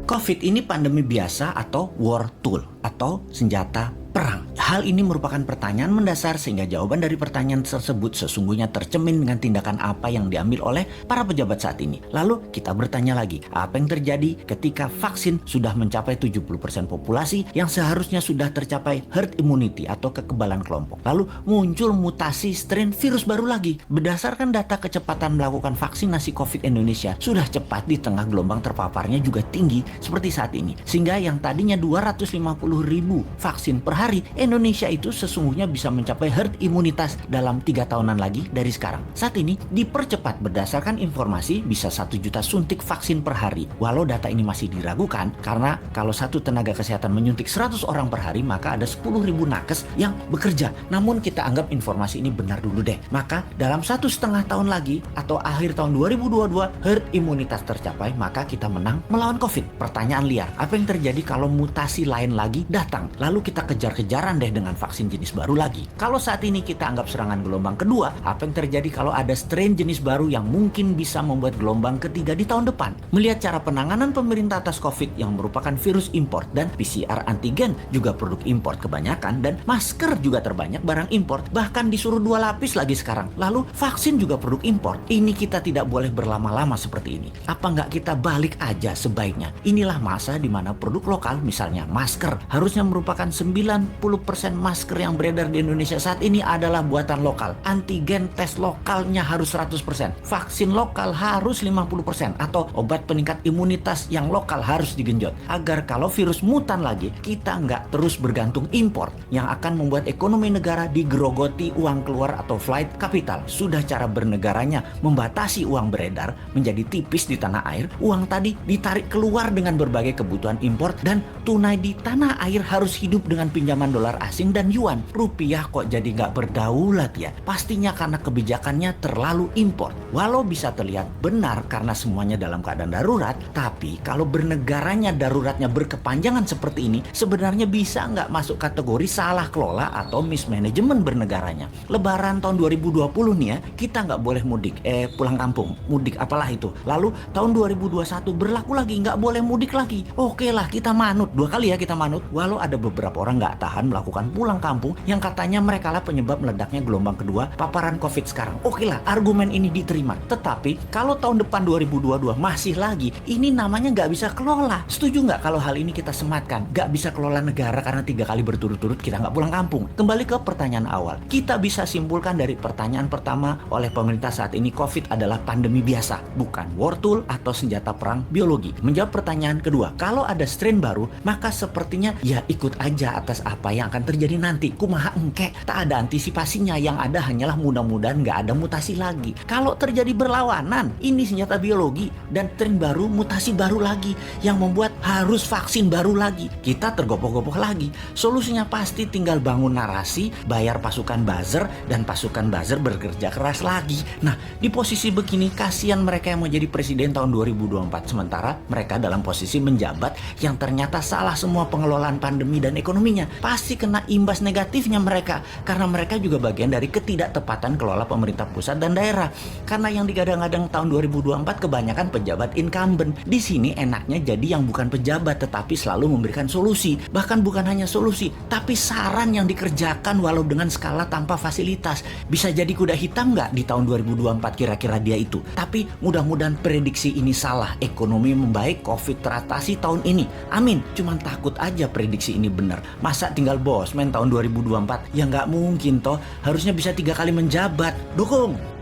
COVID ini pandemi biasa atau war tool atau senjata perang? Hal ini merupakan pertanyaan mendasar sehingga jawaban dari pertanyaan tersebut sesungguhnya tercermin dengan tindakan apa yang diambil oleh para pejabat saat ini. Lalu kita bertanya lagi, apa yang terjadi ketika vaksin sudah mencapai 70% populasi yang seharusnya sudah tercapai herd immunity atau kekebalan kelompok. Lalu muncul mutasi strain virus baru lagi. Berdasarkan data kecepatan melakukan vaksinasi COVID Indonesia sudah cepat di tengah gelombang terpaparnya juga tinggi seperti saat ini. Sehingga yang tadinya 250.000 vaksin per hari, Indonesia itu sesungguhnya bisa mencapai herd imunitas dalam 3 tahunan lagi dari sekarang. Saat ini dipercepat berdasarkan informasi bisa 1 juta suntik vaksin per hari. Walau data ini masih diragukan karena kalau satu tenaga kesehatan menyuntik 100 orang per hari maka ada 10.000 nakes yang bekerja. Namun kita anggap informasi ini benar dulu deh. Maka dalam 1,5 tahun lagi atau akhir tahun 2022 herd imunitas tercapai maka kita menang melawan COVID. Pertanyaan liar, apa yang terjadi kalau mutasi lain lagi datang? Lalu kita kejar-kejaran deh dengan vaksin jenis baru lagi. Kalau saat ini kita anggap serangan gelombang kedua, apa yang terjadi kalau ada strain jenis baru yang mungkin bisa membuat gelombang ketiga di tahun depan? Melihat cara penanganan pemerintah atas COVID yang merupakan virus import dan PCR antigen juga produk import kebanyakan dan masker juga terbanyak barang import, bahkan disuruh 2 lapis lagi sekarang. Lalu vaksin juga produk import. Ini kita tidak boleh berlama-lama seperti ini. Apa nggak kita balik aja sebaiknya? Inilah masa di mana produk lokal, misalnya masker, harusnya merupakan 90% masker yang beredar di Indonesia saat ini adalah buatan lokal. Antigen tes lokalnya harus 100%. Vaksin lokal harus 50%. Atau obat peningkat imunitas yang lokal harus digenjot. Agar kalau virus mutan lagi, kita nggak terus bergantung impor yang akan membuat ekonomi negara digerogoti uang keluar atau flight capital. Sudah cara bernegaranya membatasi uang beredar menjadi tipis di tanah air, uang tadi ditarik keluar dengan berbagai kebutuhan impor dan tunai di tanah air harus hidup dengan pinjaman dolar asing dan yuan. Rupiah kok jadi nggak berdaulat ya? Pastinya karena kebijakannya terlalu impor. Walau bisa terlihat benar karena semuanya dalam keadaan darurat, tapi kalau bernegaranya daruratnya berkepanjangan seperti ini, sebenarnya bisa nggak masuk kategori salah kelola atau mismanagement bernegaranya. Lebaran tahun 2020 nih ya, kita nggak boleh mudik, pulang kampung, mudik apalah itu. Lalu tahun 2021 berlaku lagi, nggak boleh mudik lagi. Oke lah, kita manut, 2 kali ya kita manut. Walau ada beberapa orang nggak tahan melakukan pulang kampung yang katanya mereka lah penyebab meledaknya gelombang kedua paparan COVID sekarang. Oke lah, argumen ini diterima. Tetapi kalau tahun depan 2022 masih lagi, ini namanya nggak bisa kelola. Setuju nggak kalau hal ini kita sematkan? Nggak bisa kelola negara karena 3 kali berturut-turut kita nggak pulang kampung. Kembali ke pertanyaan awal. Kita bisa simpulkan dari pertanyaan pertama oleh pemerintah saat ini, COVID adalah pandemi biasa, bukan war tool atau senjata perang biologi. Menjawab pertanyaan kedua, kalau ada strain baru, maka sepertinya ya ikut aja atas apa yang akan terjadi nanti. Kumaha engke, tak ada antisipasinya, yang ada hanyalah mudah-mudahan nggak ada mutasi lagi. Kalau terjadi berlawanan, ini senjata biologi dan tren baru, mutasi baru lagi yang membuat harus vaksin baru lagi. Kita tergopoh-gopoh lagi. Solusinya pasti tinggal bangun narasi, bayar pasukan buzzer dan pasukan buzzer bekerja keras lagi. Nah, di posisi begini kasihan mereka yang mau jadi presiden tahun 2024 sementara mereka dalam posisi menjabat yang ternyata salah semua pengelolaan pandemi dan ekonominya. Pasti kena imbas negatifnya mereka karena mereka juga bagian dari ketidaktepatan kelola pemerintah pusat dan daerah. Karena yang digadang-gadang tahun 2024 kebanyakan pejabat incumbent. Di sini enaknya jadi yang bukan pejabat tetapi selalu memberikan solusi. Bahkan bukan hanya solusi, tapi saran yang dikerjakan walau dengan skala tanpa fasilitas. Bisa jadi kuda hitam nggak di tahun 2024 kira-kira dia itu. Tapi mudah-mudahan prediksi ini salah. Ekonomi membaik, COVID teratasi tahun ini. Amin. Cuman takut aja prediksi ini benar. Masa tinggal bosman tahun 2024? Ya nggak mungkin toh. Harusnya bisa 3 kali menjabat. Dukung!